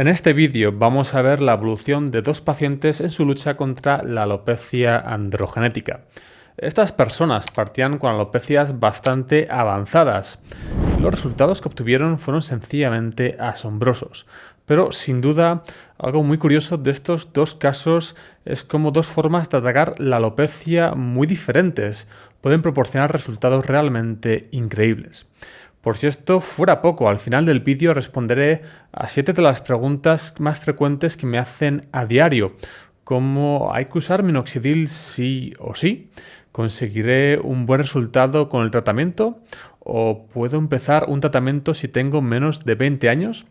En este vídeo vamos a ver la evolución de dos pacientes en su lucha contra la alopecia androgenética. Estas personas partían con alopecias bastante avanzadas. Los resultados que obtuvieron fueron sencillamente asombrosos. Pero sin duda, algo muy curioso de estos dos casos es cómo dos formas de atacar la alopecia muy diferentes pueden proporcionar resultados realmente increíbles. Por si esto fuera poco, al final del vídeo responderé a 7 de las preguntas más frecuentes que me hacen a diario, como ¿hay que usar minoxidil sí o sí? ¿Conseguiré un buen resultado con el tratamiento? ¿O puedo empezar un tratamiento si tengo menos de 20 años?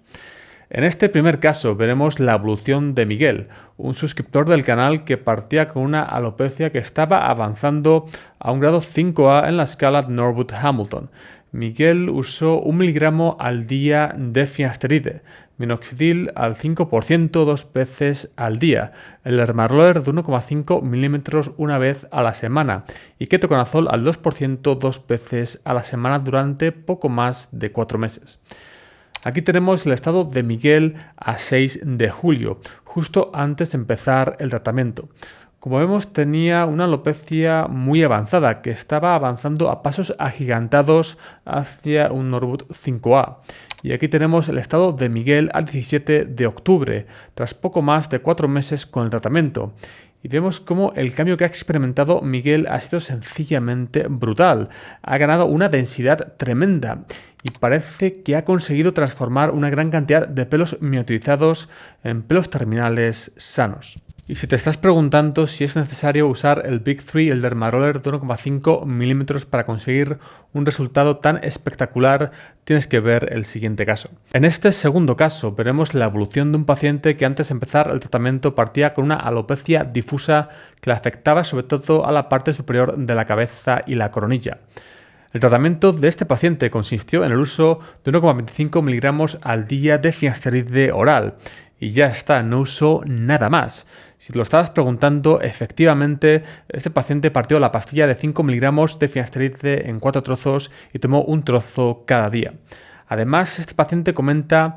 En este primer caso veremos la evolución de Miguel, un suscriptor del canal que partía con una alopecia que estaba avanzando a un grado 5A en la escala Norwood-Hamilton. Miguel usó 1 miligramo al día de finasteride, minoxidil al 5% 2 veces al día, el Hermaroller de 1,5 milímetros una vez a la semana y ketoconazol al 2% 2 veces a la semana durante poco más de 4 meses. Aquí tenemos el estado de Miguel a 6 de julio, justo antes de empezar el tratamiento. Como vemos, tenía una alopecia muy avanzada, que estaba avanzando a pasos agigantados hacia un Norwood 5A. Y aquí tenemos el estado de Miguel al 17 de octubre, tras poco más de 4 meses con el tratamiento. Y vemos cómo el cambio que ha experimentado Miguel ha sido sencillamente brutal. Ha ganado una densidad tremenda y parece que ha conseguido transformar una gran cantidad de pelos miotizados en pelos terminales sanos. Y si te estás preguntando si es necesario usar el Big 3, el Dermaroller de 1,5 milímetros para conseguir un resultado tan espectacular, tienes que ver el siguiente caso. En este segundo caso veremos la evolución de un paciente que antes de empezar el tratamiento partía con una alopecia difusa que le afectaba sobre todo a la parte superior de la cabeza y la coronilla. El tratamiento de este paciente consistió en el uso de 1,25 miligramos al día de finasteride oral. Y ya está, no usó nada más. Si te lo estabas preguntando, efectivamente, este paciente partió la pastilla de 5 miligramos de finasteride en 4 trozos y tomó un trozo cada día. Además, este paciente comenta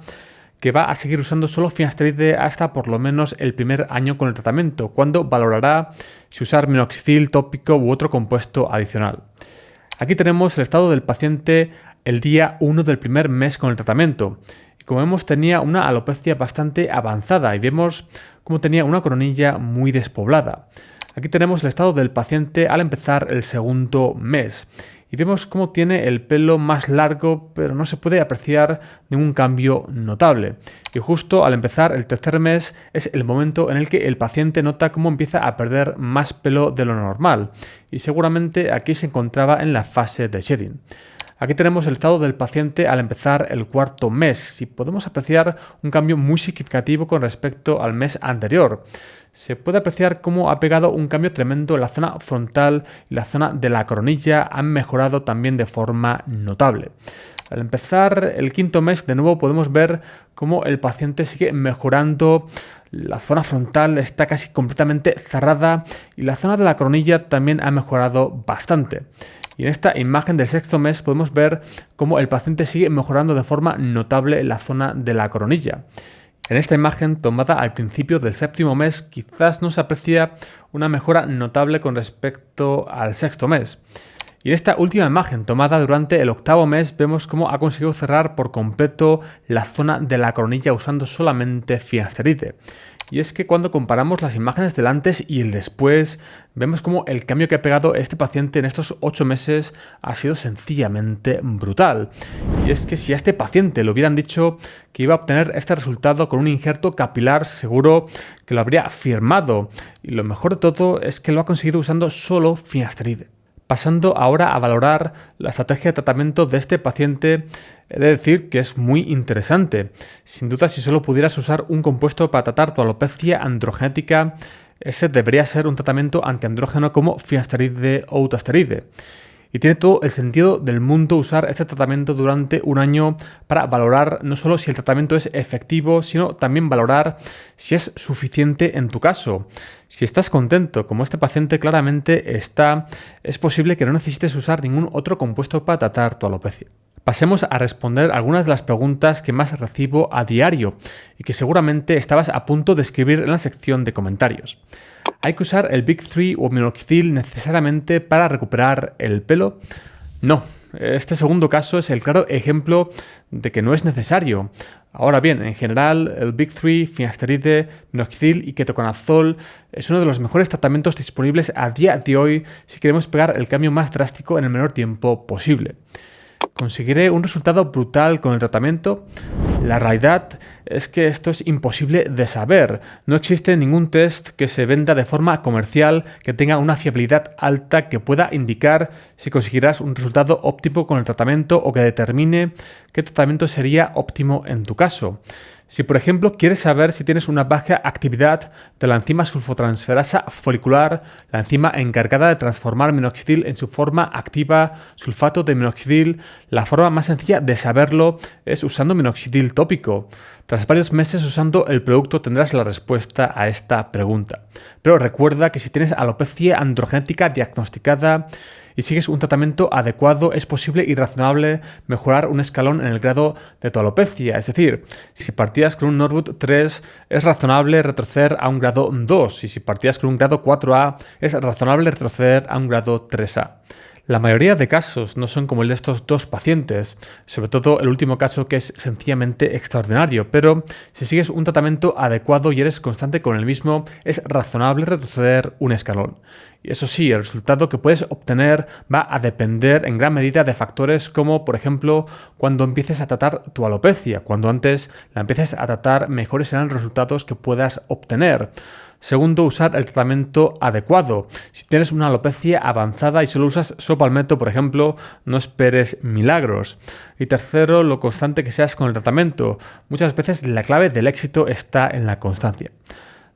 que va a seguir usando solo finasteride hasta por lo menos el primer año con el tratamiento, cuando valorará si usar minoxidil tópico u otro compuesto adicional. Aquí tenemos el estado del paciente el día 1 del primer mes con el tratamiento. Como vemos, tenía una alopecia bastante avanzada y vemos cómo tenía una coronilla muy despoblada. Aquí tenemos el estado del paciente al empezar el segundo mes y vemos cómo tiene el pelo más largo, pero no se puede apreciar ningún cambio notable. Y justo al empezar el tercer mes es el momento en el que el paciente nota cómo empieza a perder más pelo de lo normal y seguramente aquí se encontraba en la fase de shedding. Aquí tenemos el estado del paciente al empezar el cuarto mes. Si podemos apreciar un cambio muy significativo con respecto al mes anterior. Se puede apreciar cómo ha pegado un cambio tremendo en la zona frontal y la zona de la coronilla han mejorado también de forma notable. Al empezar el quinto mes, de nuevo podemos ver cómo el paciente sigue mejorando. La zona frontal está casi completamente cerrada y la zona de la coronilla también ha mejorado bastante. Y en esta imagen del sexto mes podemos ver cómo el paciente sigue mejorando de forma notable en la zona de la coronilla. En esta imagen tomada al principio del séptimo mes quizás no se aprecia una mejora notable con respecto al sexto mes. Y en esta última imagen tomada durante el octavo mes vemos cómo ha conseguido cerrar por completo la zona de la coronilla usando solamente finasteride. Y es que cuando comparamos las imágenes del antes y el después, vemos cómo el cambio que ha pegado este paciente en estos 8 meses ha sido sencillamente brutal. Y es que si a este paciente le hubieran dicho que iba a obtener este resultado con un injerto capilar, seguro que lo habría firmado. Y lo mejor de todo es que lo ha conseguido usando solo finasteride. Pasando ahora a valorar la estrategia de tratamiento de este paciente, he de decir que es muy interesante. Sin duda, si solo pudieras usar un compuesto para tratar tu alopecia androgenética, ese debería ser un tratamiento antiandrógeno como finasteride o utasteride. Y tiene todo el sentido del mundo usar este tratamiento durante un año para valorar no solo si el tratamiento es efectivo, sino también valorar si es suficiente en tu caso. Si estás contento, como este paciente claramente está, es posible que no necesites usar ningún otro compuesto para tratar tu alopecia. Pasemos a responder algunas de las preguntas que más recibo a diario y que seguramente estabas a punto de escribir en la sección de comentarios. ¿Hay que usar el Big 3 o minoxidil necesariamente para recuperar el pelo? No, este segundo caso es el claro ejemplo de que no es necesario. Ahora bien, en general, el Big 3, finasteride, minoxidil y ketoconazol es uno de los mejores tratamientos disponibles a día de hoy si queremos pegar el cambio más drástico en el menor tiempo posible. ¿Conseguiré un resultado brutal con el tratamiento? La realidad es que esto es imposible de saber. No existe ningún test que se venda de forma comercial que tenga una fiabilidad alta que pueda indicar si conseguirás un resultado óptimo con el tratamiento o que determine qué tratamiento sería óptimo en tu caso. Si, por ejemplo, quieres saber si tienes una baja actividad de la enzima sulfotransferasa folicular, la enzima encargada de transformar minoxidil en su forma activa, sulfato de minoxidil, la forma más sencilla de saberlo es usando minoxidil tópico. Tras varios meses usando el producto tendrás la respuesta a esta pregunta. Pero recuerda que si tienes alopecia androgenética diagnosticada y sigues un tratamiento adecuado, es posible y razonable mejorar un escalón en el grado de tu alopecia. Es decir, si partías con un Norwood 3, es razonable retroceder a un grado 2, y si partías con un grado 4A, es razonable retroceder a un grado 3A. La mayoría de casos no son como el de estos dos pacientes, sobre todo el último caso que es sencillamente extraordinario, pero si sigues un tratamiento adecuado y eres constante con el mismo, es razonable retroceder un escalón. Y eso sí, el resultado que puedes obtener va a depender en gran medida de factores como, por ejemplo, cuando empieces a tratar tu alopecia. Cuando antes la empieces a tratar, mejores serán los resultados que puedas obtener. Segundo, usar el tratamiento adecuado. Si tienes una alopecia avanzada y solo usas Sopalmeto, por ejemplo, no esperes milagros. Y tercero, lo constante que seas con el tratamiento. Muchas veces la clave del éxito está en la constancia.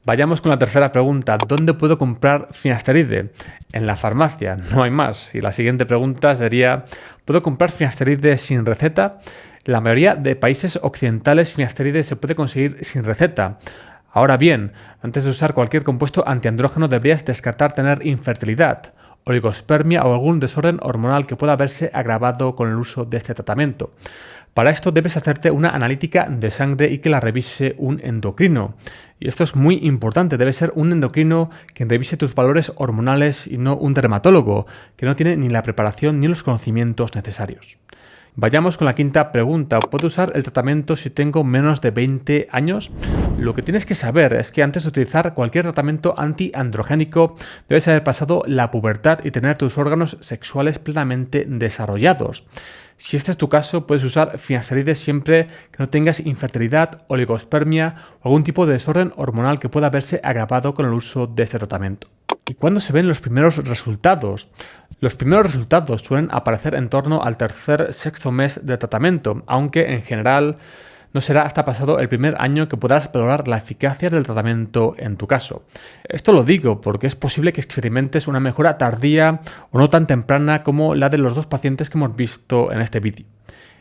Vayamos con la tercera pregunta. ¿Dónde puedo comprar finasteride? En la farmacia, no hay más. Y la siguiente pregunta sería, ¿puedo comprar finasteride sin receta? En la mayoría de países occidentales finasteride se puede conseguir sin receta. Ahora bien, antes de usar cualquier compuesto antiandrógeno deberías descartar tener infertilidad, oligospermia o algún desorden hormonal que pueda haberse agravado con el uso de este tratamiento. Para esto debes hacerte una analítica de sangre y que la revise un endocrino. Y esto es muy importante, debe ser un endocrino quien revise tus valores hormonales y no un dermatólogo, que no tiene ni la preparación ni los conocimientos necesarios. Vayamos con la quinta pregunta. ¿Puedo usar el tratamiento si tengo menos de 20 años? Lo que tienes que saber es que antes de utilizar cualquier tratamiento antiandrogénico debes haber pasado la pubertad y tener tus órganos sexuales plenamente desarrollados. Si este es tu caso, puedes usar finasteride siempre que no tengas infertilidad, oligospermia o algún tipo de desorden hormonal que pueda haberse agravado con el uso de este tratamiento. ¿Y cuándo se ven los primeros resultados? Los primeros resultados suelen aparecer en torno al tercer-sexto mes de tratamiento, aunque en general no será hasta pasado el primer año que podrás valorar la eficacia del tratamiento en tu caso. Esto lo digo porque es posible que experimentes una mejora tardía o no tan temprana como la de los dos pacientes que hemos visto en este vídeo.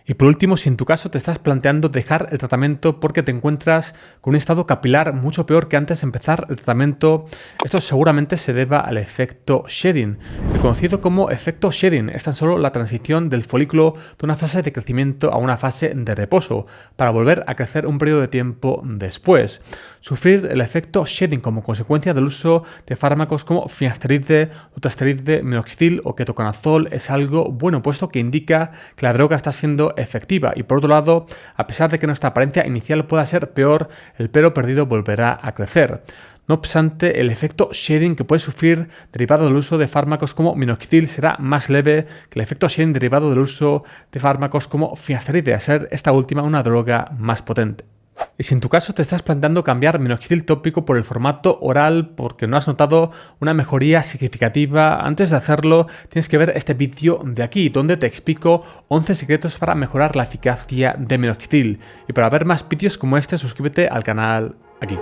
Y por último, si en tu caso te estás planteando dejar el tratamiento porque te encuentras con un estado capilar mucho peor que antes de empezar el tratamiento, esto seguramente se deba al efecto shedding. El conocido como efecto shedding es tan solo la transición del folículo de una fase de crecimiento a una fase de reposo para volver a crecer un periodo de tiempo después. Sufrir el efecto shedding como consecuencia del uso de fármacos como finasteride, dutasteride, minoxidil o ketoconazol es algo bueno, puesto que indica que la droga está siendo efectiva y por otro lado, a pesar de que nuestra apariencia inicial pueda ser peor, el pelo perdido volverá a crecer. No obstante, el efecto shedding que puedes sufrir derivado del uso de fármacos como minoxidil será más leve que el efecto shedding derivado del uso de fármacos como finasteride, a ser esta última una droga más potente. Y si en tu caso te estás planteando cambiar minoxidil tópico por el formato oral porque no has notado una mejoría significativa, antes de hacerlo tienes que ver este vídeo de aquí, donde te explico 11 secretos para mejorar la eficacia de minoxidil. Y para ver más vídeos como este, suscríbete al canal aquí.